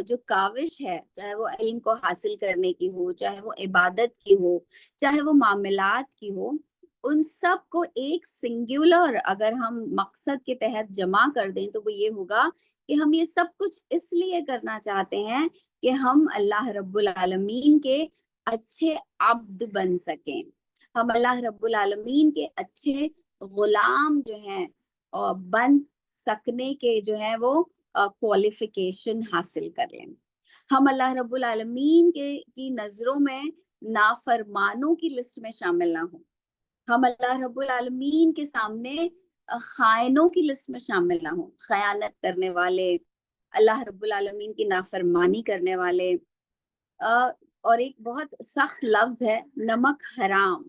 جو کاوش ہے، چاہے وہ علم کو حاصل کرنے کی ہو، چاہے وہ عبادت کی ہو، چاہے وہ معاملات کی ہو، ان سب کو ایک سنگولر اگر ہم مقصد کے تحت جمع کر دیں تو وہ یہ ہوگا کہ ہم یہ سب کچھ اس لیے کرنا چاہتے ہیں کہ ہم اللہ رب العالمین کے اچھے عبد بن سکیں، ہم اللہ رب العالمین کے اچھے غلام جو ہیں بن سکنے کے جو ہے وہ کوالیفیکیشن حاصل کر لیں، ہم اللہ رب العالمین کی نظروں میں نافرمانوں کی لسٹ میں شامل نہ ہوں، ہم اللہ رب العالمین کے سامنے خائنوں کی لسٹ میں شامل نہ ہوں، خیانت کرنے والے، اللہ رب العالمین کی نافرمانی کرنے والے۔ اور ایک بہت سخت لفظ ہے نمک حرام،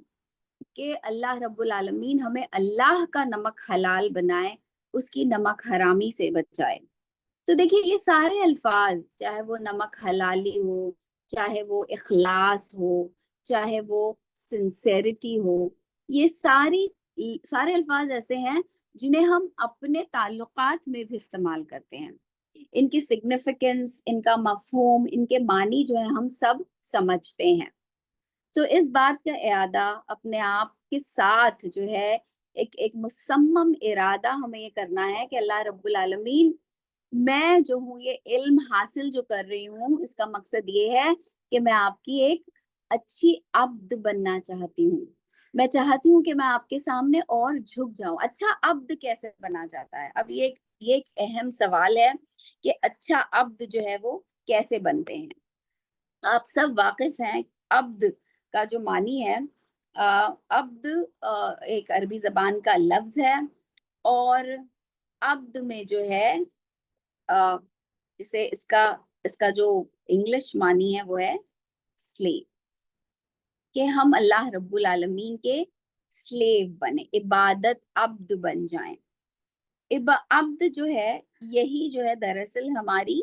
کہ اللہ رب العالمین ہمیں اللہ کا نمک حلال بنائے، اس کی نمک حرامی سے بچائے۔ تو دیکھیے یہ سارے الفاظ، چاہے وہ نمک حلالی ہو، چاہے وہ اخلاص ہو، چاہے وہ سنسیریٹی ہو، یہ سارے الفاظ ایسے ہیں جنہیں ہم اپنے تعلقات میں بھی استعمال کرتے ہیں، ان کی سگنیفیکنس، ان کا مفہوم، ان کے معنی جو ہے ہم سب سمجھتے ہیں۔ تو اس بات کا اعادہ اپنے آپ کے ساتھ جو ہے ایک مصمم ارادہ ہمیں یہ کرنا ہے کہ اللہ رب العالمین، میں جو ہوں یہ علم حاصل جو کر رہی ہوں، اس کا مقصد یہ ہے کہ میں آپ کی ایک اچھی عبد بننا چاہتی ہوں، میں چاہتی ہوں کہ میں آپ کے سامنے اور جھک جاؤں۔ اچھا عبد کیسے بنا جاتا ہے؟ اب یہ ایک اہم سوال ہے کہ اچھا عبد جو ہے وہ کیسے بنتے ہیں۔ آپ سب واقف ہیں عبد کا جو معنی ہے، عبد ایک عربی زبان کا لفظ ہے، اور عبد میں جو ہے جسے اس کا جو انگلش معنی ہے وہ ہے سلیو، کہ ہم اللہ رب العالمین کے سلیو بنے، عبادت عبد بن جائیں۔ عبد جو ہے یہی جو ہے دراصل ہماری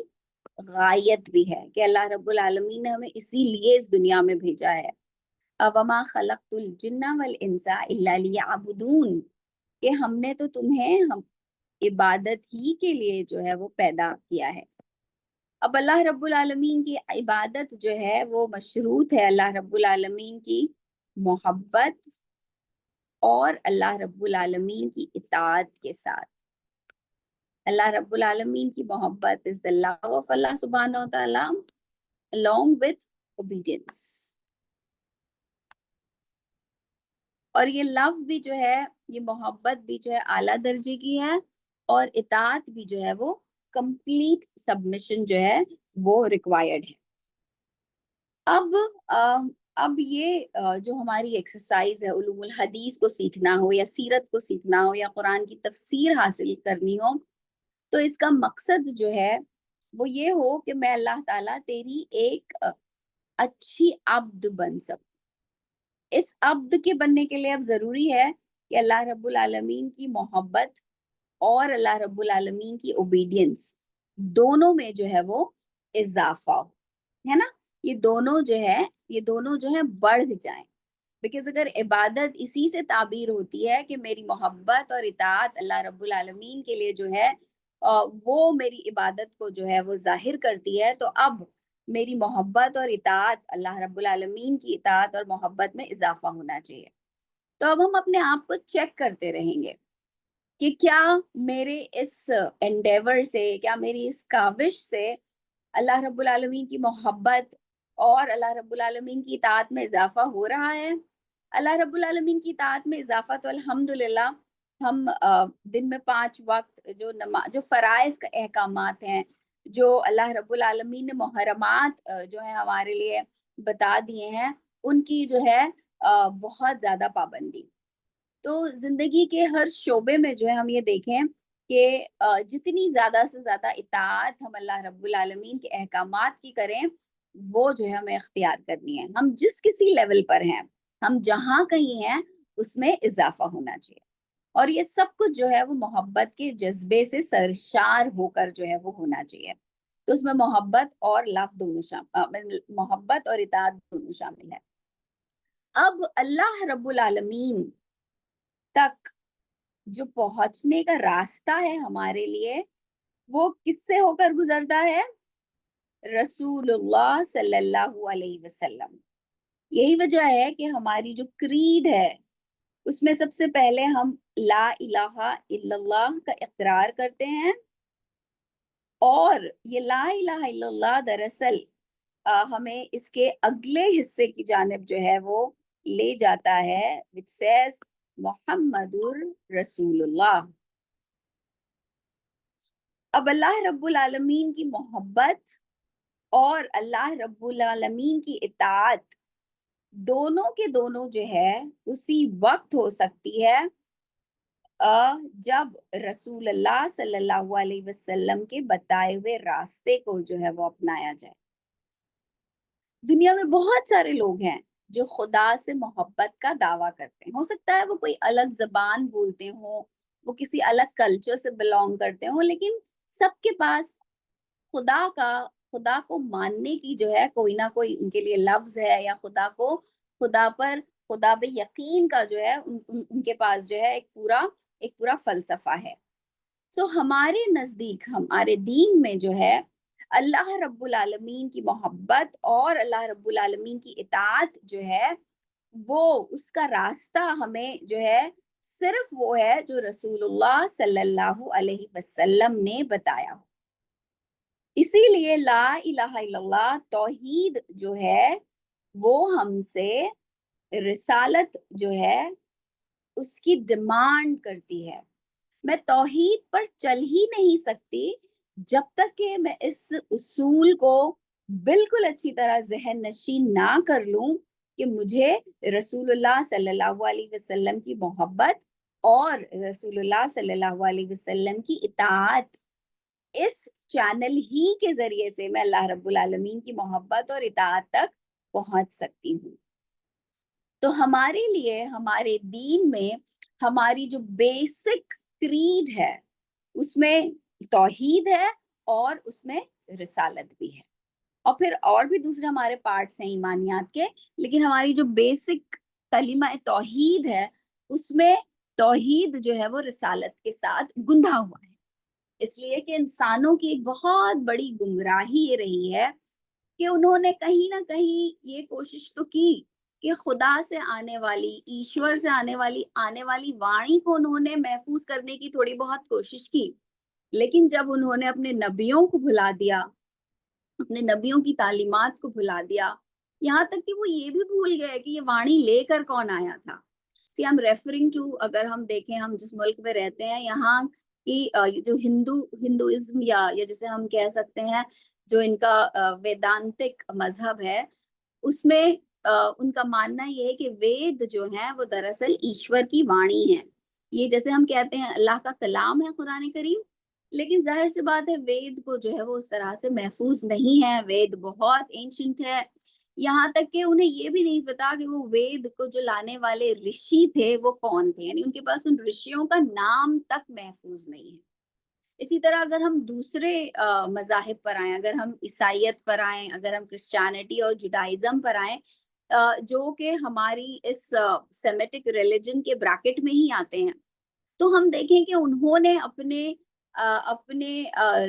غایت بھی ہے، کہ اللہ رب العالمین نے ہمیں اسی لیے اس دنیا میں بھیجا ہے۔ وَمَا خَلَقْتُ الْجِنَّ وَالْإِنسَ إِلَّا لِيَعْبُدُونَ، کہ ہم نے تو تمہیں عبادت ہی کے لیے جو ہے وہ پیدا کیا ہے۔ اب اللہ رب العالمین کی عبادت جو ہے وہ مشروط ہے اللہ رب العالمین کی محبت اور اللہ رب العالمین کی اطاعت کے ساتھ۔ اللہ رب العالمین کی محبت is the love of Allah subhanahu wa ta'ala along with obedience، اور یہ لو بھی جو ہے، یہ محبت بھی جو ہے اعلیٰ درجے کی ہے، اور اطاعت بھی جو ہے وہ کمپلیٹ سبمیشن جو ہے وہ ریکوائرڈ ہے۔ اب یہ جو ہماری ایکسرسائز ہے، علوم الحدیث کو سیکھنا ہو یا سیرت کو سیکھنا ہو یا قرآن کی تفسیر حاصل کرنی ہو، تو اس کا مقصد جو ہے وہ یہ ہو کہ میں اللہ تعالیٰ تیری ایک اچھی عبد بن سکوں۔ اس عبد کے بننے کے لیے اب ضروری ہے کہ اللہ رب العالمین کی محبت اور اللہ رب العالمین کی اوبیڈینس دونوں میں جو ہے وہ اضافہ ہو، ہے نا، یہ دونوں جو ہے بڑھ جائیں۔ بیکاز اگر عبادت اسی سے تعبیر ہوتی ہے کہ میری محبت اور اطاعت اللہ رب العالمین کے لیے جو ہے وہ میری عبادت کو جو ہے وہ ظاہر کرتی ہے، تو اب میری محبت اور اطاعت، اللہ رب العالمین کی اطاعت اور محبت میں اضافہ ہونا چاہیے۔ تو اب ہم اپنے آپ کو چیک کرتے رہیں گے کہ کیا میرے اس انڈیور سے، کیا میری اس کاوش سے اللہ رب العالمین کی محبت اور اللہ رب العالمین کی اطاعت میں اضافہ ہو رہا ہے۔ اللہ رب العالمین کی اطاعت میں اضافہ تو الحمدللہ ہم دن میں 5 وقت جو فرائض کا احکامات ہیں، جو اللہ رب العالمین نے محرمات جو ہے ہمارے لیے بتا دیے ہیں، ان کی جو ہے بہت زیادہ پابندی۔ تو زندگی کے ہر شعبے میں جو ہے ہم یہ دیکھیں کہ جتنی زیادہ سے زیادہ اطاعت ہم اللہ رب العالمین کے احکامات کی کریں، وہ جو ہے ہمیں اختیار کرنی ہے۔ ہم جس کسی لیول پر ہیں، ہم جہاں کہیں ہیں، اس میں اضافہ ہونا چاہیے، اور یہ سب کچھ جو ہے وہ محبت کے جذبے سے سرشار ہو کر جو ہے وہ ہونا چاہیے۔ تو اس میں محبت اور محبت اور اطاعت دونوں شامل ہے۔ اب اللہ رب العالمین تک جو پہنچنے کا راستہ ہے ہمارے لیے، وہ کس سے ہو کر گزرتا ہے؟ رسول اللہ صلی اللہ علیہ وسلم. یہی وجہ ہے کہ ہماری جو کریڈ ہے اس میں سب سے پہلے ہم لا الہ الا اللہ کا اقرار کرتے ہیں، اور یہ لا الہ الا اللہ دراصل ہمیں اس کے اگلے حصے کی جانب جو ہے وہ لے جاتا ہے which says محمد رسول اللہ. اب اللہ رب العالمین کی محبت اور اللہ رب العالمین کی اطاعت دونوں کے دونوں جو ہے اسی وقت ہو سکتی ہے جب رسول اللہ صلی اللہ علیہ وسلم کے بتائے ہوئے راستے کو جو ہے وہ اپنایا جائے. دنیا میں بہت سارے لوگ ہیں جو خدا سے محبت کا دعویٰ کرتے ہیں. ہو سکتا ہے وہ کوئی الگ زبان بولتے ہوں، وہ کسی الگ کلچر سے بلونگ کرتے ہوں، لیکن سب کے پاس خدا کو ماننے کی جو ہے کوئی نہ کوئی ان کے لیے لفظ ہے، یا خدا پہ یقین کا جو ہے ان کے پاس جو ہے ایک پورا فلسفہ ہے. سو ہمارے نزدیک ہمارے دین میں جو ہے اللہ رب العالمین کی محبت اور اللہ رب العالمین کی اطاعت جو ہے وہ اس کا راستہ ہمیں جو ہے صرف وہ ہے جو رسول اللہ صلی اللہ علیہ وسلم نے بتایا. اسی لیے لا الہ الا اللہ توحید جو ہے وہ ہم سے رسالت جو ہے اس کی ڈیمانڈ کرتی ہے. میں توحید پر چل ہی نہیں سکتی جب تک کہ میں اس اصول کو بالکل اچھی طرح ذہن نشین نہ کر لوں کہ مجھے رسول اللہ صلی اللہ علیہ وسلم کی محبت اور رسول اللہ صلی اللہ علیہ وسلم کی اطاعت، اس چینل ہی کے ذریعے سے میں اللہ رب العالمین کی محبت اور اطاعت تک پہنچ سکتی ہوں. تو ہمارے لیے ہمارے دین میں ہماری جو بیسک کریڈ ہے اس میں توحید ہے اور اس میں رسالت بھی ہے، اور پھر اور بھی دوسرے ہمارے پارٹس ہیں ایمانیات کے، لیکن ہماری جو بیسک کلمہ توحید ہے اس میں توحید جو ہے وہ رسالت کے ساتھ گندھا ہوا ہے. اس لیے کہ انسانوں کی ایک بہت بڑی گمراہی یہ رہی ہے کہ انہوں نے کہیں نہ کہیں یہ کوشش تو کی کہ خدا سے آنے والی، ایشور سے آنے والی وانی کو انہوں نے محفوظ کرنے کی تھوڑی بہت کوشش کی، لیکن جب انہوں نے اپنے نبیوں کو بھلا دیا، اپنے نبیوں کی تعلیمات کو بھلا دیا، یہاں تک کہ وہ یہ بھی بھول گئے کہ یہ وانی لے کر کون آیا تھا. سی ایم ریفرنگ ٹو، اگر ہم دیکھیں ہم جس ملک میں رہتے ہیں یہاں کی جو ہندوازم یا جسے ہم کہہ سکتے ہیں جو ان کا ویدانتک مذہب ہے، اس میں ان کا ماننا یہ ہے کہ وید جو ہیں وہ دراصل ایشور کی وانی ہے. یہ جیسے ہم کہتے ہیں اللہ کا کلام ہے قرآن کریم، لیکن ظاہر سی بات ہے وید کو جو ہے وہ اس طرح سے محفوظ نہیں ہے. وید بہت اینشنٹ ہے، یہاں تک کہ انہیں یہ بھی نہیں پتا کہ وہ وید کو جو لانے والے رشی تھے وہ کون تھے، یعنی ان کے پاس ان رشیوں کا نام تک محفوظ نہیں ہے. اسی طرح اگر ہم دوسرے مذاہب پر آئیں، اگر ہم عیسائیت پر آئیں، اگر ہم کرسچینٹی اور جوڈائزم پر آئیں جو کہ ہماری اس سیمیٹک ریلیجن کے بریکٹ میں ہی آتے ہیں، تو ہم دیکھیں کہ انہوں نے اپنے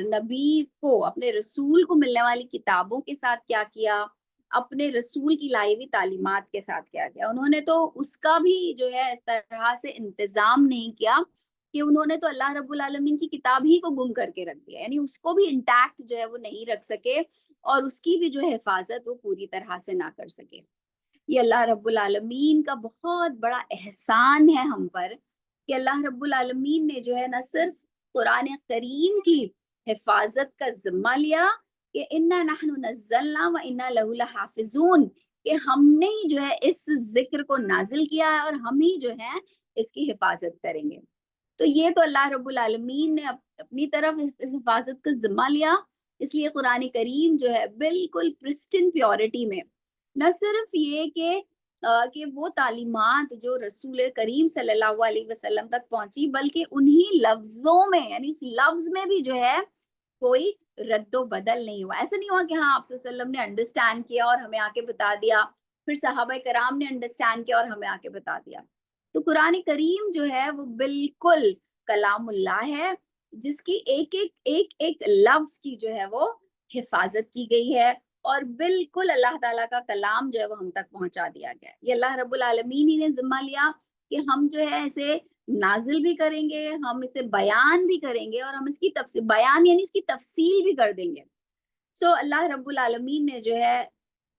نبی کو، اپنے رسول کو ملنے والی کتابوں کے ساتھ کیا کیا، اپنے رسول کی لائی ہوئی تعلیمات کے ساتھ کیا کیا. انہوں نے تو اس کا بھی جو ہے اس طرح سے انتظام نہیں کیا کہ انہوں نے تو اللہ رب العالمین کی کتاب ہی کو گم کر کے رکھ دیا، یعنی اس کو بھی انٹیکٹ جو ہے وہ نہیں رکھ سکے اور اس کی بھی جو حفاظت وہ پوری طرح سے نہ کر سکے. یہ اللہ رب العالمین کا بہت بڑا احسان ہے ہم پر کہ اللہ رب العالمین نے جو ہے نہ صرف قرآن کریم کی حفاظت کا ذمہ لیا کہ انا نحن نزلنا و انا لہ لحافظون، کہ ہم نے ہی جو ہے اس ذکر کو نازل کیا ہے اور ہم ہی جو ہے اس کی حفاظت کریں گے. تو یہ تو اللہ رب العالمین نے اپنی طرف اس حفاظت کا ذمہ لیا، اس لیے قرآن کریم جو ہے بالکل پرسٹن پیورٹی میں نہ صرف یہ کہ وہ تعلیمات جو رسول کریم صلی اللہ علیہ وسلم تک پہنچی، بلکہ انہی لفظوں میں، یعنی اس لفظ میں بھی جو ہے کوئی رد و بدل نہیں ہوا. ایسا نہیں ہوا کہ ہاں آپ صلی اللہ علیہ وسلم نے انڈرسٹینڈ کیا اور ہمیں آ کے بتا دیا، پھر صحابہ کرام نے انڈرسٹینڈ کیا اور ہمیں آ کے بتا دیا. تو قرآن کریم جو ہے وہ بالکل کلام اللہ ہے، جس کی ایک ایک لفظ کی جو ہے وہ حفاظت کی گئی ہے اور بالکل اللہ تعالیٰ کا کلام جو ہے وہ ہم تک پہنچا دیا گیا ہے. یہ اللہ رب العالمین ہی نے ذمہ لیا کہ ہم جو ہے اسے نازل بھی کریں گے, ہم اسے بیان بھی کریں گے, اور ہم اس کی تفصیل, بیان یعنی اس کی تفصیل بھی کر دیں گے. سو اللہ رب العالمین نے جو ہے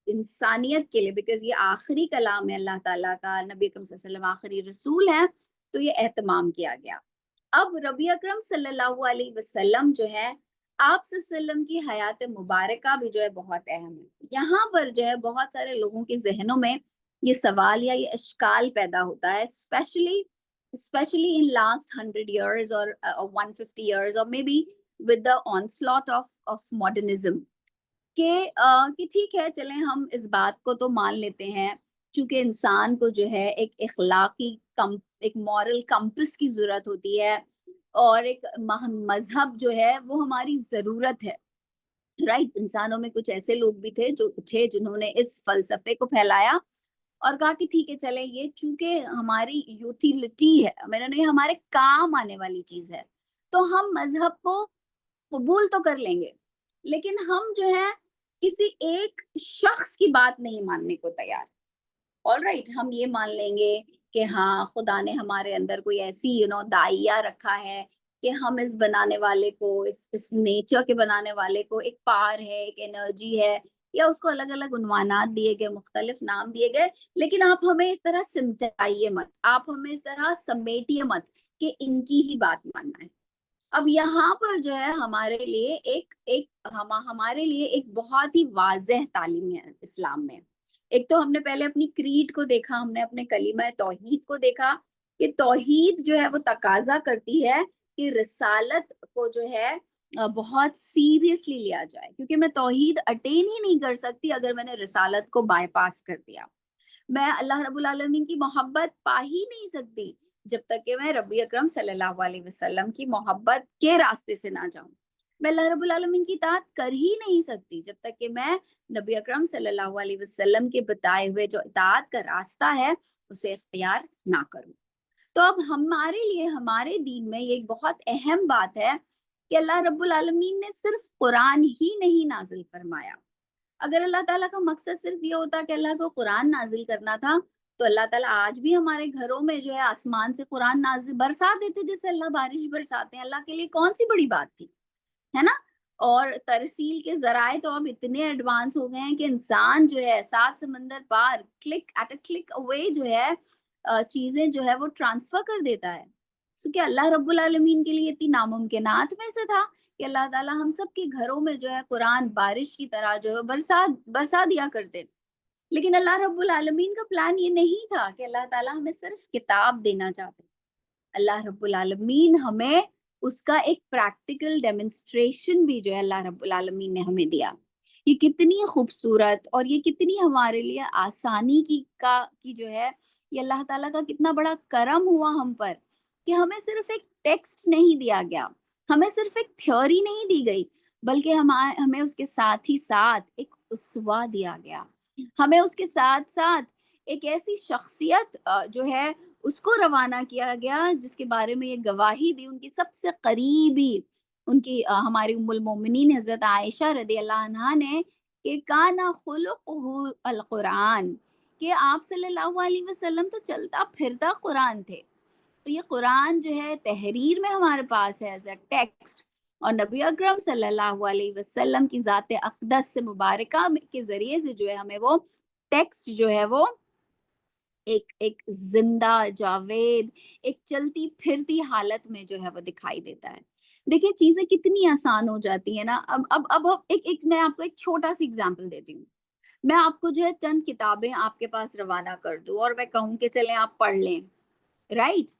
انسانیت کے لیے, بیکاز یہ آخری کلام ہے اللہ تعالیٰ کا, نبی اکرم صلی اللہ علیہ وسلم آخری رسول ہے, تو یہ اہتمام کیا گیا. اب نبی اکرم صلی اللہ علیہ وسلم جو ہے, آپ صلی اللہ علیہ وسلم کی حیات مبارکہ بھی جو ہے بہت اہم ہے. یہاں پر جو ہے بہت سارے لوگوں کے ذہنوں میں یہ سوال یا یہ اشکال پیدا ہوتا ہے, especially in last 100 years or 150 years or maybe with the onslaught of modernism, کہ ٹھیک ہے چلیں ہم اس بات کو تو مان لیتے ہیں, چونکہ انسان کو جو ہے ایک اخلاقی ایک مورل کمپس کی ضرورت ہوتی ہے, اور ایک مذہب جو ہے وہ ہماری ضرورت ہے, رائٹ. انسانوں میں کچھ ایسے لوگ بھی تھے جو اٹھے, جنہوں نے اس فلسفے کو پھیلایا اور کہا کہ ٹھیک ہے چلیں یہ چونکہ ہماری یوٹیلٹی ہے, میرے نے ہمارے کام آنے والی چیز ہے, تو ہم مذہب کو قبول تو کر لیں گے, لیکن ہم جو ہے کسی ایک شخص کی بات نہیں ماننے کو تیار. آل رائٹ, ہم یہ مان لیں گے کہ ہاں خدا نے ہمارے اندر کوئی ایسی دائیا رکھا ہے کہ ہم اس بنانے والے کو, اس نیچر کے بنانے والے کو ایک پار ہے, ایک انرجی ہے, یا اس کو الگ الگ عنوانات دیے گئے, مختلف نام دیے گئے, لیکن آپ ہمیں اس طرح سمٹائیے مت, آپ ہمیں اس طرح سمیٹیے مت کہ ان کی ہی بات ماننا ہے. اب یہاں پر جو ہے ہمارے لیے ایک بہت ہی واضح تعلیم ہے اسلام میں. ایک تو ہم نے پہلے اپنی کریڈ کو دیکھا, ہم نے اپنے کلمہ توحید کو دیکھا کہ توحید جو ہے وہ تقاضا کرتی ہے کہ رسالت کو جو ہے بہت سیریسلی لیا جائے, کیونکہ میں توحید اٹین ہی نہیں کر سکتی اگر میں نے رسالت کو بائی پاس کر دیا. میں اللہ رب العالمین کی محبت پا ہی نہیں سکتی جب تک کہ میں ربی اکرم صلی اللہ علیہ وسلم کی محبت کے راستے سے نہ جاؤں. میں اللہ رب العالمین کی اطاعت کر ہی نہیں سکتی جب تک کہ میں نبی اکرم صلی اللہ علیہ وسلم کے بتائے ہوئے جو اطاعت کا راستہ ہے اسے اختیار نہ کروں. تو اب ہمارے لیے ہمارے دین میں یہ ایک بہت اہم بات ہے کہ اللہ رب العالمین نے صرف قرآن ہی نہیں نازل فرمایا. اگر اللہ تعالیٰ کا مقصد صرف یہ ہوتا کہ اللہ کو قرآن نازل کرنا تھا, تو اللہ تعالیٰ آج بھی ہمارے گھروں میں جو ہے آسمان سے قرآن نازل برسا دیتے, جیسے اللہ بارش برساتے ہیں. اللہ کے لیے کون سی بڑی بات تھی, ہے نا. اور ترسیل کے ذرائع تو اب اتنے ایڈوانس ہو گئے ہیں کہ انسان جو ہے 7 سمندر پار کلک اوے جو ہے چیزیں جو ہے وہ ٹرانسفر کر دیتا ہے. سو کہ اللہ رب العالمین کے لیے اتنی ناممکنات میں سے تھا کہ اللہ تعالیٰ ہم سب کے گھروں میں جو ہے قرآن بارش کی طرح جو ہے برسا دیا کرتے. لیکن اللہ رب العالمین کا پلان یہ نہیں تھا کہ اللہ تعالیٰ ہمیں صرف کتاب دینا چاہتے. اللہ رب العالمین ہمیں اس کا ایک پریکٹیکل ڈیمونسٹریشن بھی جو ہے اللہ رب العالمین نے ہمیں دیا. یہ کتنی خوبصورت اور یہ کتنی ہمارے لیے آسانی کی جو ہے, یہ اللہ تعالیٰ کا کتنا بڑا کرم ہوا ہم پر کہ ہمیں صرف ایک ٹیکسٹ نہیں دیا گیا, ہمیں صرف ایک تھیوری نہیں دی گئی, بلکہ ہمیں اس کے ساتھ ہی ساتھ ایک اسوہ دیا گیا. ہمیں اس کے ساتھ ساتھ ایک ایسی شخصیت جو ہے اس کو روانہ کیا گیا جس کے بارے میں یہ گواہی دی ان کی سب سے قریبی, ان کی ہماری ام المومنین حضرت عائشہ رضی اللہ عنہا نے, کہ کانا خلقہ القرآن, کہ آپ صلی اللہ علیہ وسلم تو چلتا پھرتا قرآن تھے. تو یہ قرآن جو ہے تحریر میں ہمارے پاس ہے ایز اے ٹیکسٹ, اور نبی اکرم صلی اللہ علیہ وسلم کی ذات اقدس سے مبارکہ کے ذریعے سے جو ہے ہمیں وہ ٹیکسٹ جو ہے وہ ایک زندہ جاوید ایک چلتی پھرتی حالت میں جو ہے وہ دکھائی دیتا ہے. دیکھیں چیزیں کتنی آسان ہو جاتی ہیں نا. اب میں آپ کو ایک چھوٹا سی ایگزامپل دیتی ہوں. میں آپ کو جو ہے چند کتابیں آپ کے پاس روانہ کر دوں اور میں کہوں کہ چلیں آپ پڑھ لیں, رائٹ.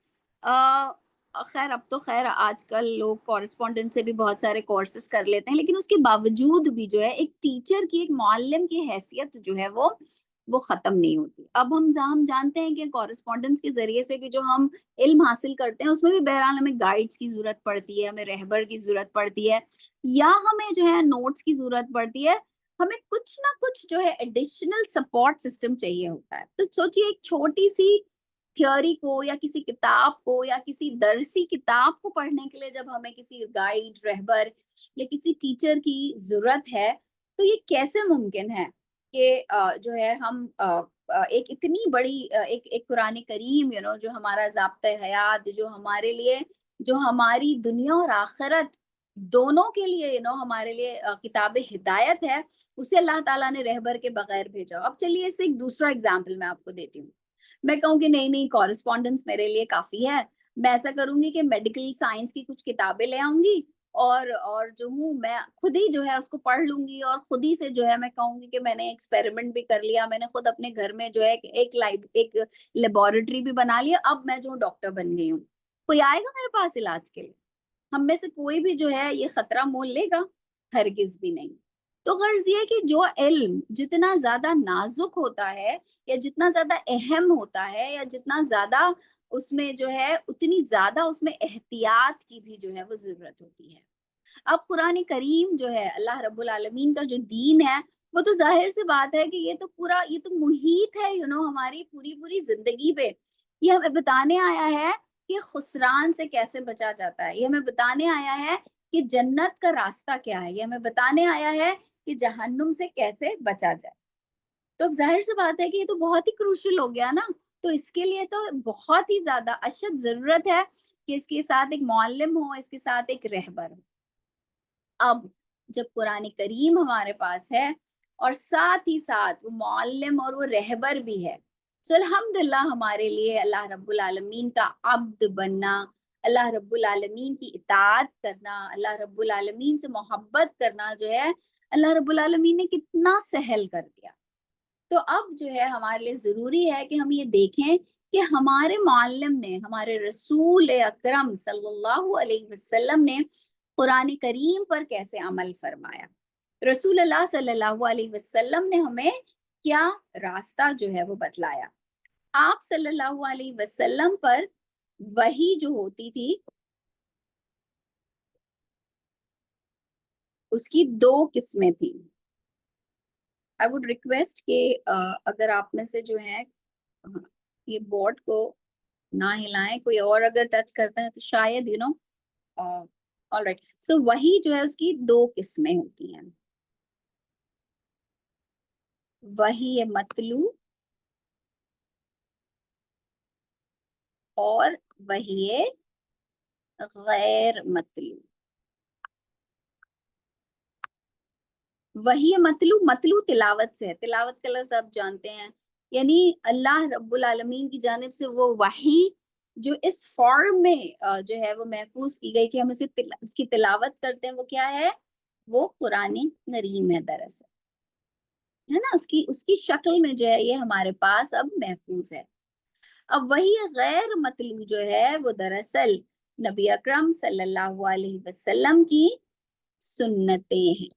خیر اب تو خیر آج کل لوگ کورسپونڈنس سے بھی بہت سارے کورسز کر لیتے ہیں, لیکن اس کے باوجود بھی جو ہے ایک ٹیچر کی, ایک معلم کی حیثیت جو ہے وہ ختم نہیں ہوتی. اب ہم جانتے ہیں کہ کورسپونڈنس کے ذریعے سے بھی جو ہم علم حاصل کرتے ہیں اس میں بھی بہرحال ہمیں گائیڈز کی ضرورت پڑتی ہے, ہمیں رہبر کی ضرورت پڑتی ہے, یا ہمیں جو ہے نوٹس کی ضرورت پڑتی ہے, ہمیں کچھ نہ کچھ جو ہے ایڈیشنل سپورٹ سسٹم چاہیے ہوتا ہے. تو سوچئے ایک چھوٹی سی تھیوری کو یا کسی کتاب کو یا کسی درسی کتاب کو پڑھنے کے لیے جب ہمیں کسی گائیڈ، رہبر یا کسی ٹیچر کی ضرورت ہے، تو یہ کیسے ممکن ہے کہ جو ہے ہم ایک اتنی بڑی ایک قرآن کریم جو ہمارا ضابطۂ حیات، جو ہمارے لیے، جو ہماری دنیا اور آخرت دونوں کے لیے ہمارے لیے کتاب ہدایت ہے، اسے اللہ تعالیٰ نے رہبر کے بغیر بھیجا۔ اب چلیے اس سے ایک دوسرا اگزامپل میں آپ کو دیتی ہوں۔ میں کہوں کہ نہیں کورسپونڈنس میرے لیے کافی ہے، میں ایسا کروں گی کہ میڈیکل سائنس کی کچھ کتابیں لے آؤں گی اور جو ہوں میں خود ہی جو ہے اس کو پڑھ لوں گی، اور خود ہی سے جو ہے میں کہوں گی کہ میں نے ایکسپیریمنٹ بھی کر لیا، میں نے خود اپنے گھر میں جو ہے ایک لیبورٹری بھی بنا لیا، اب میں جو ڈاکٹر بن گئی ہوں۔ کوئی آئے گا میرے پاس علاج کے لیے؟ ہم میں سے کوئی بھی جو ہے یہ خطرہ مول لے گا؟ ہرگز بھی نہیں۔ تو غرض یہ کہ جو علم جتنا زیادہ نازک ہوتا ہے یا جتنا زیادہ اہم ہوتا ہے یا جتنا زیادہ اس میں جو ہے اتنی زیادہ اس میں احتیاط کی بھی جو ہے وہ ضرورت ہوتی ہے۔ اب قرآن کریم جو ہے اللہ رب العالمین کا جو دین ہے، وہ تو ظاہر سی بات ہے کہ یہ تو محیط ہے ہماری پوری زندگی پہ۔ یہ ہمیں بتانے آیا ہے کہ خسران سے کیسے بچا جاتا ہے، یہ ہمیں بتانے آیا ہے کہ جنت کا راستہ کیا ہے، یہ ہمیں بتانے آیا ہے کہ جہنم سے کیسے بچا جائے۔ تو اب ظاہر سی بات ہے کہ یہ تو بہت ہی کروشل ہو گیا نا، تو اس کے لیے تو بہت ہی زیادہ اشد ضرورت ہے کہ اس کے ساتھ ایک معلم ہو، اس کے ساتھ ایک رہبر ہو۔ اب جب قرآن کریم ہمارے پاس ہے اور ساتھ ہی ساتھ وہ معلم اور وہ رہبر بھی ہے، تو الحمدللہ ہمارے لیے اللہ رب العالمین کا عبد بننا، اللہ رب العالمین کی اطاعت کرنا، اللہ رب العالمین سے محبت کرنا جو ہے اللہ رب العالمین نے کتنا سہل کر دیا۔ تو اب جو ہے ہمارے لیے ضروری ہے کہ ہم یہ دیکھیں کہ ہمارے معلم نے، ہمارے رسول اکرم صلی اللہ علیہ وسلم نے قرآن کریم پر کیسے عمل فرمایا۔ رسول اللہ صلی اللہ علیہ وسلم نے ہمیں کیا راستہ جو ہے وہ بتلایا۔ آپ صلی اللہ علیہ وسلم پر وحی جو ہوتی تھی اس کی دو قسمیں تھیں۔ I would request کہ اگر آپ میں سے جو ہیں یہ بورڈ کو نہ ہلائیں، کوئی اور اگر ٹچ کرتا ہے تو شاید all right. So وہی جو ہے اس کی دو قسمیں ہوتی ہیں، وحی مطلوع اور وحی غیر مطلوع۔ وحی مطلوع تلاوت سے ہے، تلاوت کا لفظ آپ جانتے ہیں، یعنی اللہ رب العالمین کی جانب سے وہ وحی جو اس فارم میں جو ہے وہ محفوظ کی گئی کہ ہم اس کی تلاوت کرتے ہیں، وہ کیا ہے؟ وہ قرآن کریم ہے دراصل، ہے نا، اس کی شکل میں جو ہے یہ ہمارے پاس اب محفوظ ہے۔ اب وہی غیر مطلوع جو ہے وہ دراصل نبی اکرم صلی اللہ علیہ وسلم کی سنتیں ہیں۔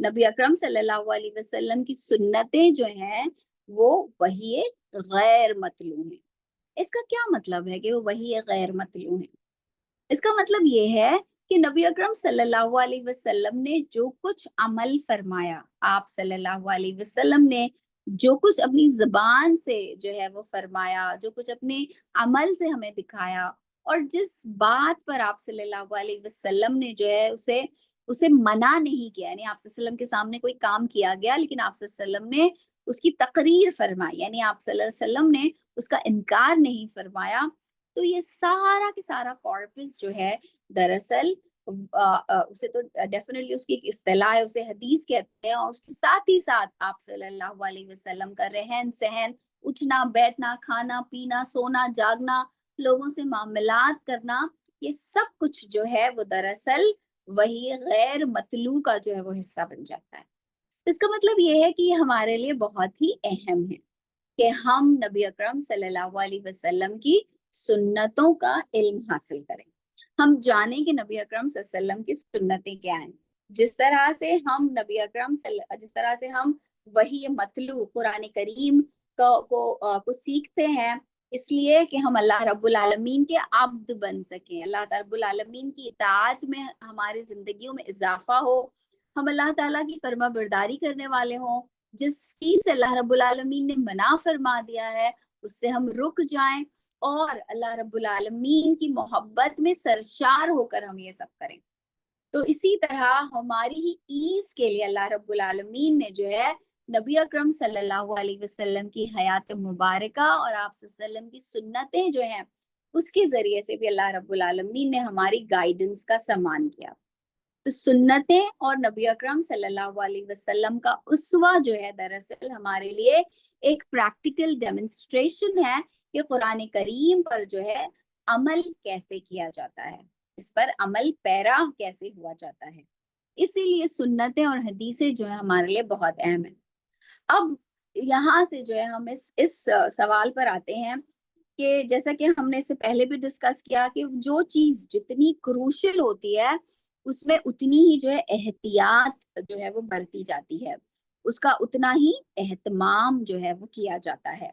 نبی اکرم صلی اللہ علیہ وسلم کی سنتیں جو ہیں وہ وحی غیر مطلوع ہیں۔ اس کا کیا مطلب ہے کہ وہ وحی غیر مطلوع ہیں؟ اس کا مطلب یہ ہے کہ نبی اکرم صلی اللہ علیہ وسلم نے جو کچھ عمل فرمایا، آپ صلی اللہ علیہ وسلم نے جو کچھ اپنی زبان سے جو ہے وہ فرمایا، جو کچھ اپنے عمل سے ہمیں دکھایا، اور جس بات پر آپ صلی اللہ علیہ وسلم نے جو ہے اسے منع نہیں کیا، یعنی آپ صلی اللہ علیہ وسلم کے سامنے کوئی کام کیا گیا لیکن آپ صلی اللہ علیہ وسلم نے اس کی تقریر فرمائی، یعنی آپ صلی اللہ علیہ وسلم نے اس کا انکار نہیں فرمایا، تو یہ سارا کی سارا کارپس جو ہے دراصل اسے تو ڈیفینیٹلی اس کی ایک اصطلاح ہے، اسے حدیث کہتے ہیں، اور اس کے ساتھ ہی ساتھ آپ صلی اللہ علیہ وسلم کا رہن سہن، اٹھنا بیٹھنا، کھانا پینا، سونا جاگنا، لوگوں سے معاملات کرنا، یہ سب کچھ جو ہے وہ دراصل وہی غیر مطلوع کا جو ہے وہ حصہ بن جاتا ہے۔ اس کا مطلب یہ ہے کہ یہ ہمارے لیے بہت ہی اہم ہے کہ ہم نبی اکرم صلی اللہ علیہ وسلم کی سنتوں کا علم حاصل کریں، ہم جانیں کہ نبی اکرم صلی اللہ علیہ وسلم کی سنتیں کیا ہیں۔ جس طرح سے ہم وحی مطلوع قرآن کریم کو سیکھتے ہیں، اس لیے کہ ہم اللہ رب العالمین کے عبد بن سکیں، اللہ رب العالمین کی اطاعت میں ہماری زندگیوں میں اضافہ ہو، ہم اللہ تعالیٰ کی فرما برداری کرنے والے ہوں، جس چیز سے اللہ رب العالمین نے منع فرما دیا ہے اس سے ہم رک جائیں اور اللہ رب العالمین کی محبت میں سرشار ہو کر ہم یہ سب کریں. تو اسی طرح ہماری ہی ایز کے لیے اللہ رب العالمین نے جو ہے نبی اکرم صلی اللہ علیہ وسلم کی حیات مبارکہ اور آپ صلی اللہ علیہ وسلم کی سنتیں جو ہیں اس کے ذریعے سے بھی اللہ رب العالمین نے ہماری گائیڈنس کا سامان کیا. تو سنتیں اور نبی اکرم صلی اللہ علیہ وسلم کا اسوہ جو ہے دراصل ہمارے لیے ایک پریکٹیکل ڈیمونسٹریشن ہے کہ قرآن کریم پر جو ہے عمل کیسے کیا جاتا ہے, اس پر عمل پیرا کیسے ہوا جاتا ہے. اسی لیے سنتیں اور حدیثیں جو ہے ہمارے لیے بہت اہم ہیں. اب یہاں سے جو ہے ہم اس سوال پر آتے ہیں کہ جیسا کہ ہم نے اس سے پہلے بھی ڈسکس کیا کہ جو چیز جتنی کروشل ہوتی ہے اس میں اتنی ہی جو ہے احتیاط جو ہے وہ برتی جاتی ہے, اس کا اتنا ہی اہتمام جو ہے وہ کیا جاتا ہے.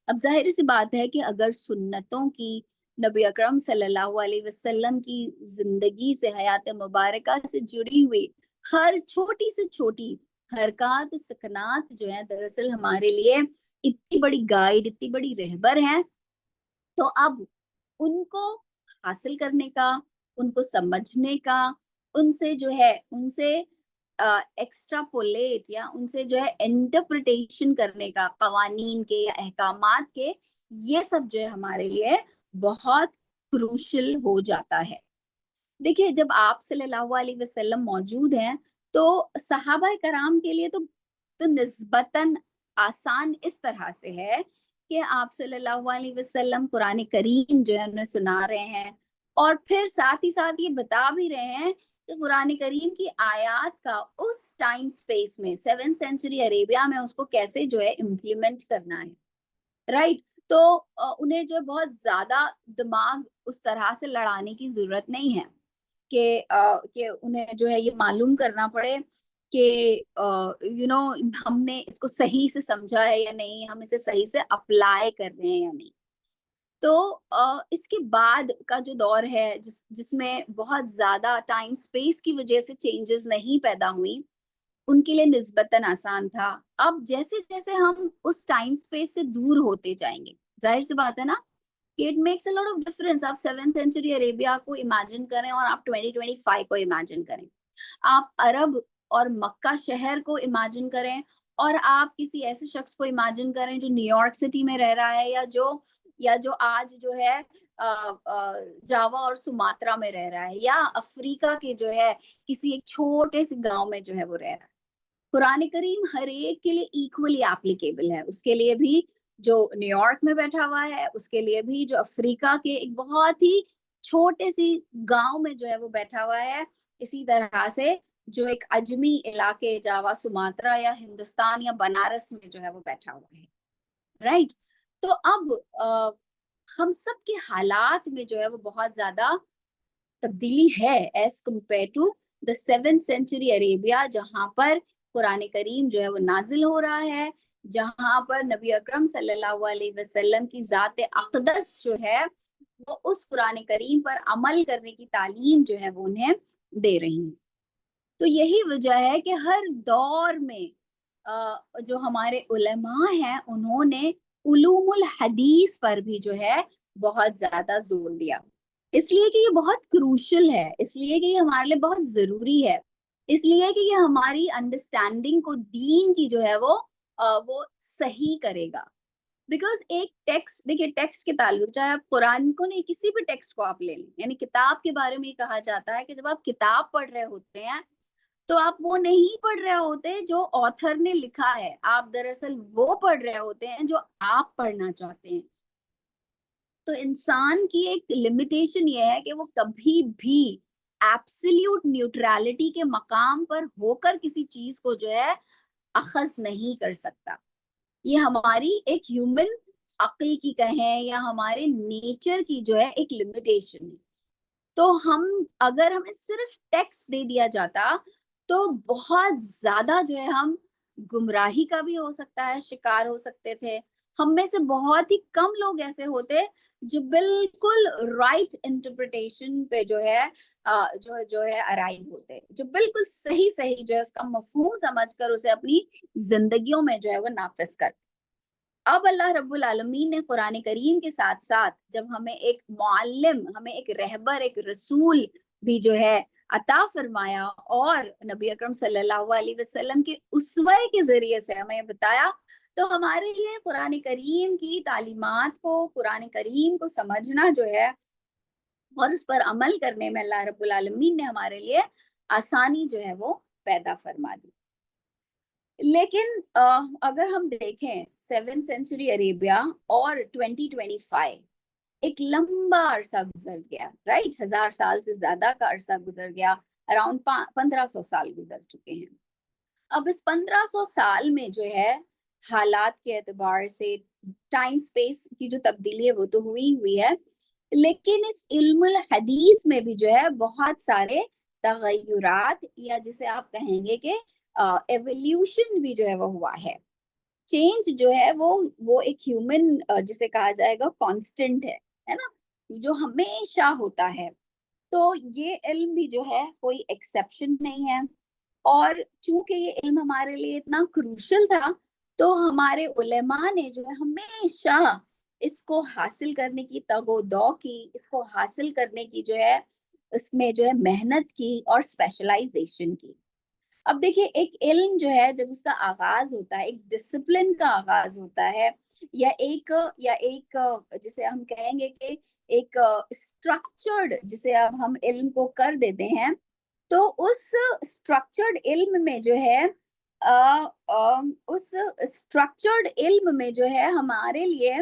اب ظاہر سی بات ہے کہ اگر سنتوں کی نبی اکرم صلی اللہ علیہ وسلم کی زندگی سے حیات مبارکہ سے جڑی ہوئی ہر چھوٹی سے چھوٹی حرکات و سکنات جو ہیں دراصل ہمارے لیے اتنی بڑی گائیڈ, اتنی بڑی رہبر ہیں, تو اب ان کو حاصل کرنے کا, ان کو سمجھنے کا, ان سے جو ہے ان سے ایکسٹراپولیٹ یا ان سے جو ہے انٹرپریٹیشن کرنے کا قوانین کے یا احکامات کے, یہ سب جو ہے ہمارے لیے بہت کروشل ہو جاتا ہے. دیکھیے جب آپ صلی اللہ علیہ وسلم موجود ہیں تو صحابہ کرام کے لیے تو نسبتاً آسان اس طرح سے ہے کہ آپ صلی اللہ علیہ وسلم قرآن کریم جو ہے انہیں سنا رہے ہیں اور پھر ساتھ ہی ساتھ یہ بتا بھی رہے ہیں کہ قرآن کریم کی آیات کا اس ٹائم سپیس میں 7th سینچری عربیہ میں اس کو کیسے جو ہے امپلیمنٹ کرنا ہے, رائٹ. تو انہیں جو ہے بہت زیادہ دماغ اس طرح سے لڑانے کی ضرورت نہیں ہے کہ انہیں جو ہے یہ معلوم کرنا پڑے کہ ہم نے اس کو صحیح سے سمجھا ہے یا نہیں, ہم اسے صحیح سے اپلائی کر رہے ہیں یا نہیں. تو اس کے بعد کا جو دور ہے جس میں بہت زیادہ ٹائم سپیس کی وجہ سے چینجز نہیں پیدا ہوئی, ان کے لیے نسبتاً آسان تھا. اب جیسے جیسے ہم اس ٹائم سپیس سے دور ہوتے جائیں گے, ظاہر سی بات ہے نا کہ it makes a lot of difference. آپ 7th سینچری عربیہ کو امیجن کریں اور آپ 2025 کو امیجن کریں, آپ عرب اور مکہ شہر کو امیجن کریں اور آپ کسی ایسے شخص کو امیجن کریں جو نیو یارک سٹی میں رہ رہا ہے یا جو آج جو ہے جاوا اور سماترا میں رہ رہا ہے یا افریقہ کے جو ہے کسی ایک چھوٹے سے گاؤں میں جو ہے وہ رہ رہا ہے. قرآن کریم ہر ایک کے لیے ایکولی اپلیکیبل ہے, اس کے لیے بھی جو نیو یارک میں بیٹھا ہوا ہے, اس کے لیے بھی جو افریقہ کے ایک بہت ہی چھوٹے سی گاؤں میں جو ہے وہ بیٹھا ہوا ہے, اسی طرح سے جو ایک اجمی علاقے جاوا سماترا یا ہندوستان یا بنارس میں جو ہے وہ بیٹھا ہوا ہے, رائٹ. تو اب ہم سب کے حالات میں جو ہے وہ بہت زیادہ تبدیلی ہے as compared to the 7th century Arabia, جہاں پر قرآن کریم جو ہے وہ نازل ہو رہا ہے, جہاں پر نبی اکرم صلی اللہ علیہ وسلم کی ذات اقدس جو ہے وہ اس قرآن کریم پر عمل کرنے کی تعلیم جو ہے وہ انہیں دے رہی ہیں. تو یہی وجہ ہے کہ ہر دور میں جو ہمارے علماء ہیں انہوں نے علوم الحدیث پر بھی جو ہے بہت زیادہ زور دیا, اس لیے کہ یہ بہت کروشل ہے, اس لیے کہ یہ ہمارے لیے بہت ضروری ہے, اس لیے کہ یہ ہماری انڈرسٹینڈنگ کو دین کی جو ہے وہ صحیح کرے گا. بیکاز ایک ٹیکسٹ, دیکھیے ٹیکسٹ کے تعلق چاہے آپ قرآن کو نہیں کسی بھی ٹیکسٹ کو آپ لے لیں, یعنی کتاب کے بارے میں یہ کہا جاتا ہے کہ جب آپ کتاب پڑھ رہے ہوتے ہیں تو آپ وہ نہیں پڑھ رہے ہوتے جو آتھر نے لکھا ہے, آپ دراصل وہ پڑھ رہے ہوتے ہیں جو آپ پڑھنا چاہتے ہیں. تو انسان کی ایک لمیٹیشن یہ ہے کہ وہ کبھی بھی ایبسلیوٹ نیوٹرالٹی کے مقام پر ہو کر کسی چیز کو جو ہے اخذ نہیں کر سکتا. یہ ہماری ایک ہیومن عقل کی کہیں یا ہمارے نیچر کی جو ہے ایک لمیٹیشن ہے. تو اگر ہمیں صرف ٹیکسٹ دے دیا جاتا تو بہت زیادہ جو ہے ہم گمراہی کا بھی ہو سکتا ہے شکار ہو سکتے تھے. ہم میں سے بہت ہی کم لوگ ایسے ہوتے جو بالکل رائٹ انٹرپریٹیشن پہ جو ہے ارائیو ہوتے, جو بالکل صحیح جو ہے اس کا مفہوم سمجھ کر اسے اپنی زندگیوں میں جو ہے وہ نافذ کرتے. اب اللہ رب العالمین نے قرآن کریم کے ساتھ ساتھ جب ہمیں ایک معلم، ہمیں ایک رہبر، ایک رسول بھی جو ہے عطا فرمایا، اور نبی اکرم صلی اللہ علیہ وسلم کے اسوہ کے ذریعے سے ہمیں بتایا، تو ہمارے لیے قرآن کریم کی تعلیمات کو، قرآن کریم کو سمجھنا جو ہے اور اس پر عمل کرنے میں اللہ رب العالمین نے ہمارے لیے آسانی جو ہے وہ پیدا فرما دی۔ لیکن اگر ہم دیکھیں 7th سینچری عربیہ اور 2025، ایک لمبا عرصہ گزر گیا، رائٹ، 1000 سال سے زیادہ کا عرصہ گزر گیا، اراؤنڈ 1500 سال گزر چکے ہیں۔ اب اس 1500 سال میں جو ہے حالات کے اعتبار سے، ٹائم سپیس کی جو تبدیلی ہے وہ تو ہوئی ہے، لیکن اس علم الحدیث میں بھی جو ہے بہت سارے تغیرات، یا جسے آپ کہیں گے کہ ایولیوشن بھی جو ہے وہ ہوا ہے۔ چینج جو ہے وہ ایک ہیومن جسے کہا جائے گا کانسٹنٹ ہے نا، جو ہمیشہ ہوتا ہے۔ تو یہ علم بھی جو ہے کوئی ایکسیپشن نہیں ہے، اور چونکہ یہ علم ہمارے لیے اتنا کروشل تھا، تو ہمارے علماء نے جو ہے ہمیشہ اس کو حاصل کرنے کی تگ و دو کی، اس کو حاصل کرنے کی جو ہے اس میں جو ہے محنت کی اور اسپیشلائزیشن کی۔ اب دیکھیں، ایک علم جو ہے جب اس کا آغاز ہوتا ہے، ایک ڈسپلن کا آغاز ہوتا ہے، یا ایک جسے ہم کہیں گے کہ ایک اسٹرکچرڈ، جسے اب ہم علم کو کر دیتے ہیں، تو اس اسٹرکچرڈ علم میں جو ہے اس اسٹرکچرڈ علم میں جو ہے ہمارے لیے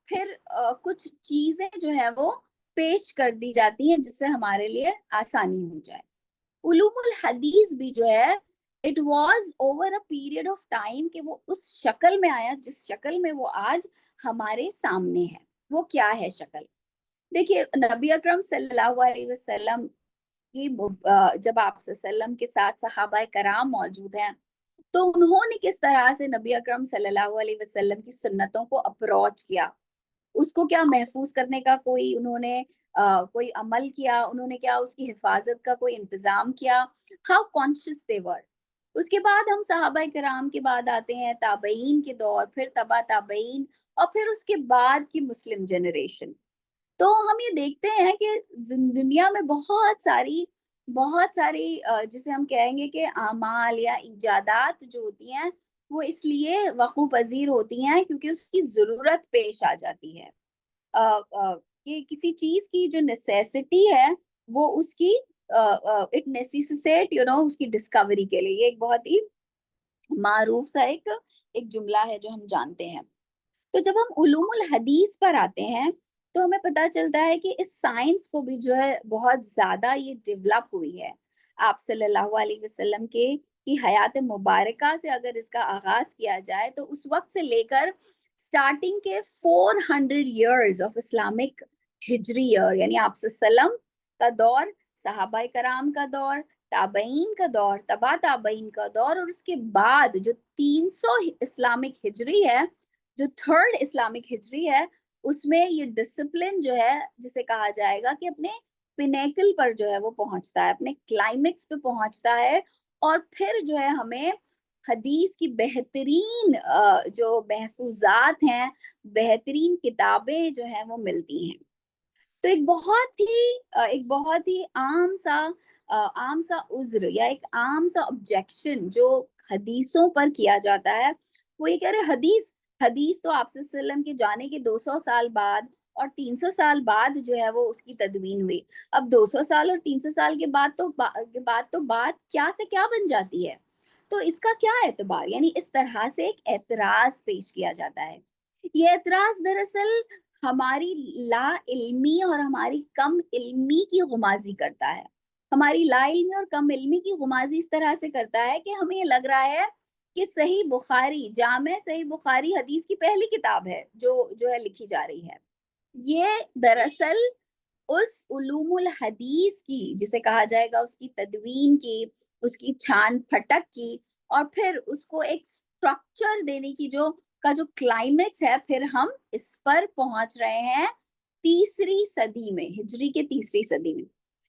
پھر کچھ چیزیں جو ہے وہ پیش کر دی جاتی ہیں جس سے ہمارے لیے آسانی ہو جائے۔ علوم الحدیث بھی جو ہے it was over a period of time کہ وہ اس شکل میں آیا جس شکل میں وہ آج ہمارے سامنے ہے۔ وہ کیا ہے شکل؟ دیکھیے، نبی اکرم صلی اللہ علیہ وسلم کی جب آپ صلی اللہ علیہ وسلم کے ساتھ صحابہ کرام موجود ہیں، تو انہوں نے کس طرح سے نبی اکرم صلی اللہ علیہ وسلم کی سنتوں کو اپروچ کیا، اس کو کیا محفوظ کرنے کا کوئی انہوں نے کوئی عمل کیا، انہوں نے کیا اس کی حفاظت کا کوئی انتظام کیا، ہاؤ کانشیس دے ور۔ اس کے بعد ہم صحابہ کرام کے بعد آتے ہیں تابعین کے دور، پھر تبع تابعین، اور پھر اس کے بعد کی مسلم جنریشن۔ تو ہم یہ دیکھتے ہیں کہ دنیا میں بہت ساری جسے ہم کہیں گے کہ اعمال یا ایجادات جو ہوتی ہیں، وہ اس لیے وقوع پذیر ہوتی ہیں کیونکہ اس کی ضرورت پیش آ جاتی ہے، کہ کسی چیز کی جو نیسیسٹی ہے وہ اس کی اٹ نیسیسیٹ اس کی ڈسکوری کے لیے۔ یہ ایک بہت ہی معروف سا ایک جملہ ہے جو ہم جانتے ہیں۔ تو جب ہم علوم الحدیث پر آتے ہیں تو ہمیں پتہ چلتا ہے کہ اس سائنس کو بھی جو ہے بہت زیادہ یہ ڈیولپ ہوئی ہے۔ آپ صلی اللہ علیہ وسلم کی حیات مبارکہ سے اگر اس کا آغاز کیا جائے تو اس وقت سے لے کر سٹارٹنگ کے 400 years آف اسلامک ہجری ایئر، یعنی آپ صلی اللہ علیہ وسلم کا دور، صحابہ کرام کا دور، تابعین کا دور، تبع تابعین کا دور، اور اس کے بعد جو 300 اسلامک ہجری ہے، جو 3rd اسلامک ہجری ہے، اس میں یہ ڈسپلن جو ہے جسے کہا جائے گا کہ اپنے پینیکل پر جو ہے وہ پہنچتا ہے، اپنے کلائمیکس پہ پہنچتا ہے، اور پھر جو ہے ہمیں حدیث کی بہترین جو محفوظات ہیں، بہترین کتابیں جو ہیں وہ ملتی ہیں۔ تو ایک بہت ہی عام سا عذر یا ایک عام سا آبجیکشن جو حدیثوں پر کیا جاتا ہے، وہ یہ کہہ رہے حدیث تو آپ صلی اللہ علیہ وسلم کے جانے کے 200 سال بعد اور 300 سال بعد جو ہے وہ اس کی تدوین ہوئی۔ اب 200 سال اور 300 سال کے بعد تو بات کیا سے کیا بن جاتی ہے، تو اس کا کیا اعتبار؟ یعنی اس طرح سے ایک اعتراض پیش کیا جاتا ہے۔ یہ اعتراض دراصل ہماری لا علمی اور ہماری کم علمی کی غمازی کرتا ہے۔ ہماری لا علمی اور کم علمی کی غمازی اس طرح سے کرتا ہے کہ ہمیں یہ لگ رہا ہے کہ صحیح بخاری، جامع صحیح بخاری حدیث کی پہلی کتاب ہے جو ہے لکھی جا رہی ہے۔ یہ دراصل اس علوم الحدیث کی، جسے کہا جائے گا اس کی تدوین کی، اس کی چھان پھٹک کی، اور پھر اس کو ایک سٹرکچر دینے کی جو کلائمیکس ہے، پھر ہم اس پر پہنچ رہے ہیں 3 صدی میں، ہجری کے 3 صدی میں۔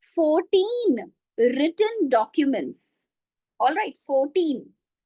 14 written documents, all right 14,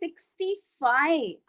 65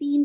3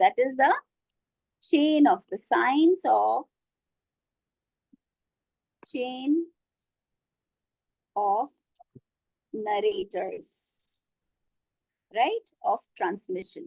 that is the chain of the science of chain of narrators, right, of transmission.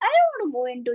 I don't want to go into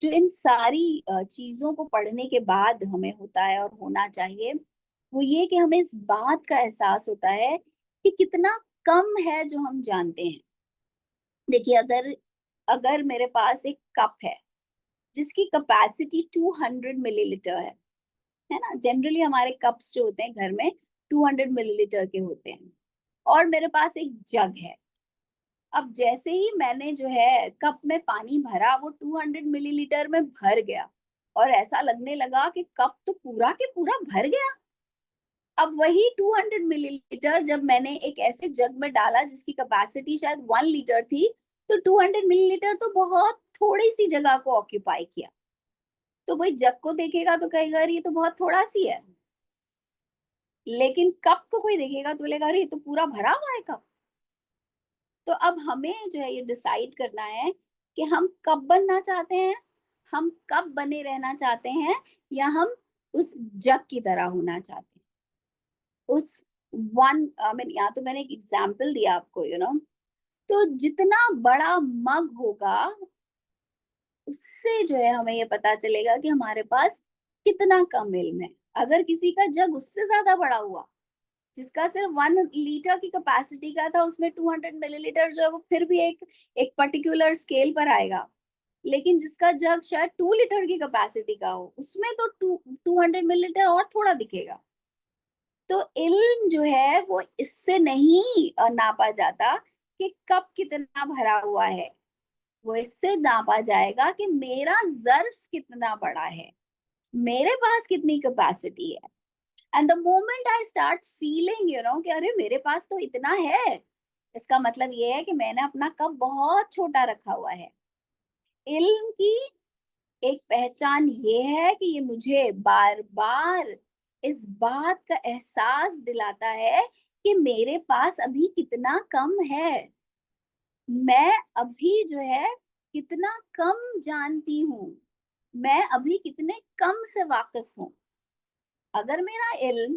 جو ان ساری چیزوں کو پڑھنے کے بعد ہمیں ہوتا ہے اور ہونا چاہیے وہ یہ کہ ہمیں اس بات کا احساس ہوتا ہے کہ کتنا کم ہے جو ہم جانتے ہیں. دیکھیے اگر میرے پاس ایک کپ ہے جس کی کیپیسٹی 200 ملی لیٹر ہے نا. جنرلی ہمارے کپس جو ہوتے ہیں گھر میں 200 ملی لیٹر کے ہوتے ہیں, اور میرے پاس ایک جگ ہے. اب جیسے ہی میں نے جو ہے کپ میں پانی بھرا وہ 200 ملی لیٹر میں بھر گیا اور ایسا لگنے لگا کہ کپ تو پورا کے پورا بھر گیا. اب وہی 200 ملی لیٹر جب میں نے ایک ایسے جگ میں ڈالا جس کی کیپیسٹی شاید 1 لیٹر تھی, تو 200 ملی لیٹر تو بہت تھوڑی سی جگہ کو آکیوپائی کیا. تو کوئی جگ کو دیکھے گا تو کہے گا یہ تو بہت تھوڑا سی ہے, لیکن کپ کو کوئی دیکھے گا تو بولے گا یہ تو پورا بھرا ہوا ہے کپ. تو اب ہمیں جو ہے یہ ڈیسائیڈ کرنا ہے کہ ہم کب بننا چاہتے ہیں, ہم کب بنے رہنا چاہتے ہیں, یا ہم اس جگ کی طرح ہونا چاہتے ہیں. اس یا تو میں نے ایک ایگزامپل دیا آپ کو تو جتنا بڑا مگ ہوگا اس سے جو ہے ہمیں یہ پتا چلے گا کہ ہمارے پاس کتنا کم علم ہے. اگر کسی کا جگ اس سے زیادہ بڑا ہوا جس کا صرف 1 لیٹر کی کیپیسٹی کا تھا, اس میں 200 ملی لیٹر جو ہے وہ پھر بھی ایک پرٹیکولر اسکیل پر آئے گا. لیکن جس کا جگ شاید 2 لیٹر کی کیپیسٹی کا ہو اس میں تو 200 ملی لیٹر اور تھوڑا دکھے گا. تو علم جو ہے وہ اس سے نہیں ناپا جاتا کہ کب کتنا بھرا ہوا ہے, وہ اس سے ناپا جائے گا کہ میرا ظرف کتنا بڑا ہے, میرے پاس کتنی کیپیسٹی ہے. And the moment I start feeling, کہ ارے میرے پاس تو اتنا ہے, اس کا مطلب یہ ہے کہ میں نے اپنا کپ بہت چھوٹا رکھا ہوا ہے. علم کی ایک پہچان یہ ہے کہ یہ مجھے بار بار اس بات کا احساس دلاتا ہے کہ میرے پاس ابھی کتنا کم ہے, میں ابھی جو ہے کتنا کم جانتی ہوں, میں ابھی کتنے کم سے واقف ہوں. اگر میرا علم,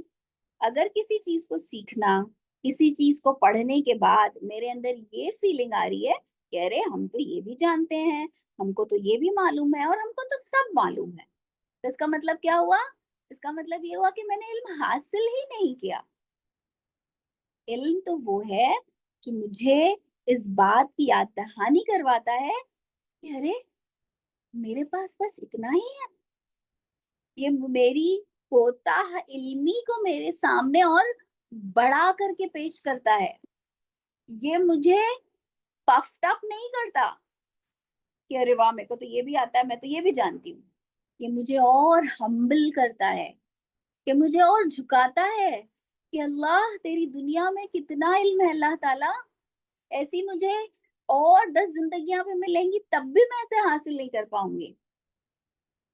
اگر کسی چیز کو سیکھنا, کسی چیز کو پڑھنے کے بعد میرے اندر یہ فیلنگ آ رہی ہے کہ ارے ہم تو یہ بھی جانتے ہیں, ہم کو تو یہ بھی معلوم ہے اور ہم کو تو سب معلوم ہے, تو اس کا مطلب کیا ہوا؟ اس کا مطلب یہ ہوا کہ میں نے علم حاصل ہی نہیں کیا. علم تو وہ ہے جو مجھے اس بات کی یاد دہانی کرواتا ہے کہ ارے میرے پاس بس اتنا ہی ہے. یہ میری کوتاہ علمی کو میرے سامنے اور بڑا کر کے پیش کرتا ہے. یہ مجھے پفڈ اپ نہیں کرتا کہ ارے واہ میرے کو تو یہ بھی آتا ہے, میں تو یہ بھی جانتی ہوں. یہ مجھے اور ہمبل کرتا ہے, کہ مجھے اور جھکاتا ہے کہ اللہ تیری دنیا میں کتنا علم ہے اللہ تعالیٰ, ایسی مجھے اور 10 زندگیاں پہ ملیں گی تب بھی میں اسے حاصل نہیں کر پاؤں گی.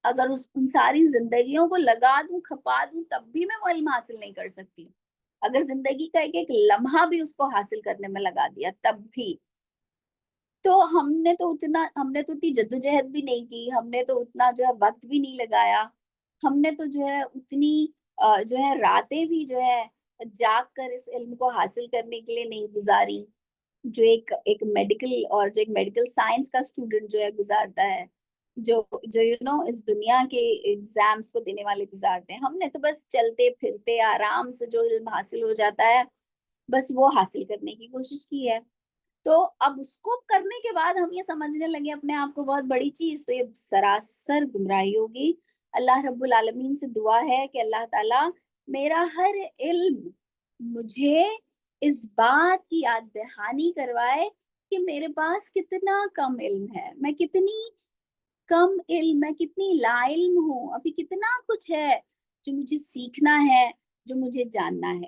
اگر ان ساری زندگیوں کو لگا دوں, کھپا دوں, تب بھی میں وہ علم حاصل نہیں کر سکتی. اگر زندگی کا ایک لمحہ بھی اس کو حاصل کرنے میں لگا دیا تب بھی. تو ہم نے تو اتنی جدوجہد بھی نہیں کی, ہم نے تو اتنا جو ہے وقت بھی نہیں لگایا, ہم نے تو جو ہے اتنی جو ہے راتیں بھی جو ہے جاگ کر اس علم کو حاصل کرنے کے لیے نہیں گزاری, جو ایک میڈیکل اور جو ایک میڈیکل سائنس کا اسٹوڈنٹ جو ہے گزارتا ہے, جو اس دنیا کے ایگزامس کو دینے والے گزارتے ہیں. ہم نے تو بس چلتے پھرتے آرام سے جو علم حاصل ہو جاتا ہے بس وہ حاصل کرنے کی کوشش کی ہے. تو اب اس کو کرنے کے بعد ہم یہ سمجھنے لگے اپنے آپ کو بہت بڑی چیز, تو یہ سراسر گمراہی ہوگی. اللہ رب العالمین سے دعا ہے کہ اللہ تعالیٰ میرا ہر علم مجھے اس بات کی یاد دہانی کروائے کہ میرے پاس کتنا کم علم ہے, میں کتنی کم علم, میں کتنی لا علم ہوں, ابھی کتنا کچھ ہے جو مجھے سیکھنا ہے, جو مجھے جاننا ہے.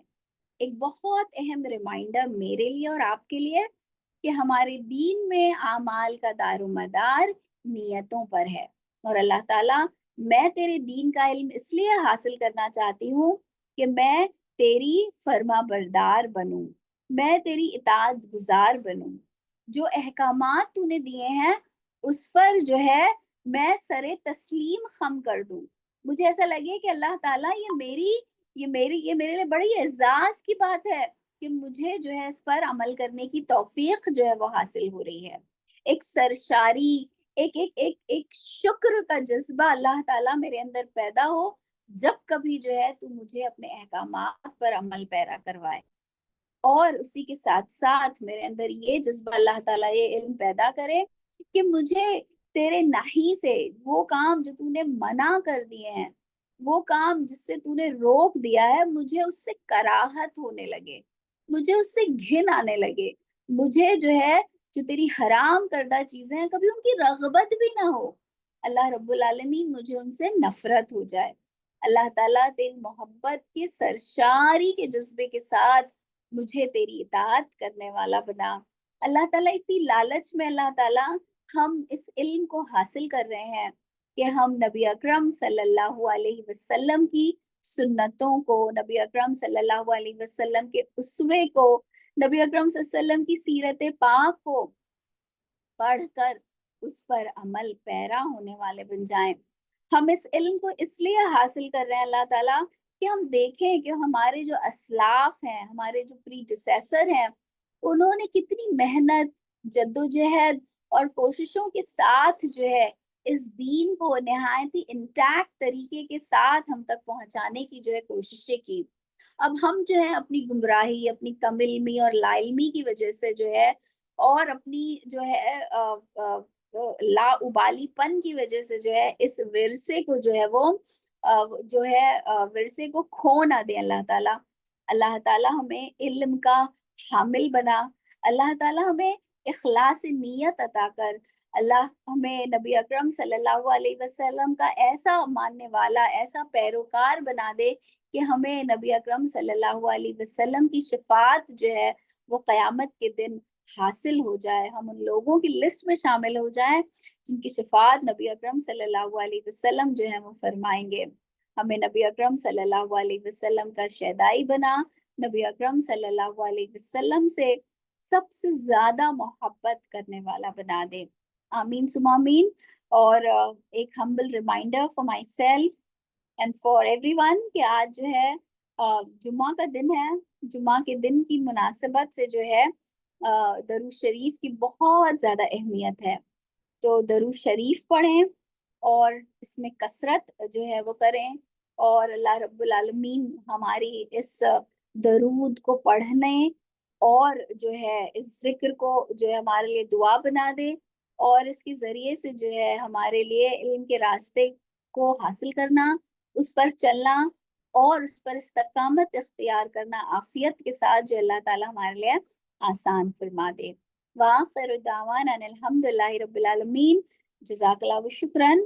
ایک بہت اہم ریمائنڈر میرے لیے اور آپ کے لیے کہ ہمارے دین میں اعمال کا دار و مدار نیتوں پر ہے. اور اللہ تعالیٰ میں تیرے دین کا علم اس لیے حاصل کرنا چاہتی ہوں کہ میں تیری فرما بردار بنوں, میں تیری اطاعت گزار بنوں, جو احکامات تو نے دیے ہیں اس پر جو ہے میں سر تسلیم خم کر دوں. مجھے ایسا لگے کہ اللہ تعالیٰ یہ میرے لیے بڑی اعزاز کی بات ہے کہ مجھے جو ہے اس پر عمل کرنے کی توفیق جو ہے وہ حاصل ہو رہی ہے. ایک سرشاری, ایک ایک ایک ایک شکر کا جذبہ اللہ تعالیٰ میرے اندر پیدا ہو جب کبھی جو ہے تو مجھے اپنے احکامات پر عمل پیرا کروائے، اور اسی کے ساتھ ساتھ میرے اندر یہ جذبہ اللہ تعالیٰ یہ علم پیدا کرے کہ مجھے تیرے نہی سے وہ کام جو تو نے منع کر دیے ہیں، وہ کام جس سے تو نے روک دیا ہے، مجھے اس سے کراہت ہونے لگے، مجھے اس سے گھن آنے لگے، مجھے جو ہے جو تیری حرام کردہ چیزیں ہیں کبھی ان کی رغبت بھی نہ ہو، اللہ رب العالمین مجھے ان سے نفرت ہو جائے۔ اللہ تعالیٰ تیری محبت کے سرشاری کے جذبے کے ساتھ مجھے تیری اطاعت کرنے والا بنا۔ اللہ تعالیٰ اسی لالچ میں اللہ تعالیٰ ہم اس علم کو حاصل کر رہے ہیں کہ ہم نبی اکرم صلی اللہ علیہ وسلم کی سنتوں کو، نبی اکرم صلی اللہ علیہ وسلم کے اسوے کو، نبی اکرم صلی اللہ علیہ وسلم کی سیرت پاک کو پڑھ کر اس پر عمل پیرا ہونے والے بن جائیں۔ ہم اس علم کو اس لیے حاصل کر رہے ہیں اللہ تعالیٰ کہ ہم دیکھیں کہ ہمارے جو اسلاف ہیں، ہمارے جو پریڈیسیسر ہیں، انہوں نے کتنی محنت، جدوجہد اور کوششوں کے ساتھ جو ہے اس دین کو نہایت ہی انٹیکٹ طریقے کے ساتھ ہم تک پہنچانے کی جو ہے کوششیں کی۔ اب ہم جو ہے اپنی گمراہی، اپنی کم علمی اور لا علمی کی وجہ سے جو ہے، اور اپنی جو ہے لا ابالی پن کی وجہ سے جو ہے اس ورثے کو جو ہے وہ جو ہے ورثے کو کھو نہ دیں۔ اللہ تعالیٰ، اللہ تعالیٰ ہمیں علم کا حامل بنا، اللہ تعالیٰ ہمیں اخلاص نیت عطا کر، اللہ ہمیں نبی اکرم صلی اللہ علیہ وسلم کا ایسا ماننے والا، ایسا پیروکار بنا دے کہ ہمیں نبی اکرم صلی اللہ علیہ وسلم کی شفاعت جو ہے وہ قیامت کے دن حاصل ہو جائے، ہم ان لوگوں کی لسٹ میں شامل ہو جائیں جن کی شفاعت نبی اکرم صلی اللہ علیہ وسلم جو ہے وہ فرمائیں گے۔ ہمیں نبی اکرم صلی اللہ علیہ وسلم کا شیدائی بنا، نبی اکرم صلی اللہ علیہ وسلم سے سب سے زیادہ محبت کرنے والا بنا دے۔ آمین ثم آمین۔ اور ایک humble reminder for myself and for everyone کہ آج جو ہے جمعہ کا دن ہے، جمعہ کے دن کی مناسبت سے جو ہے درود شریف کی بہت زیادہ اہمیت ہے، تو درود شریف پڑھیں اور اس میں کثرت جو ہے وہ کریں، اور اللہ رب العالمین ہماری اس درود کو پڑھنے اور جو ہے اس ذکر کو جو ہے ہمارے لیے دعا بنا دے، اور اس کے ذریعے سے جو ہے ہمارے لیے علم کے راستے کو حاصل کرنا، اس پر چلنا اور اس پر استقامت اختیار کرنا عافیت کے ساتھ جو اللہ تعالیٰ ہمارے لیے آسان فرما دے۔ وآخر دعوانا ان الحمد للہ رب العالمین۔ جزاک اللہ و شکرن۔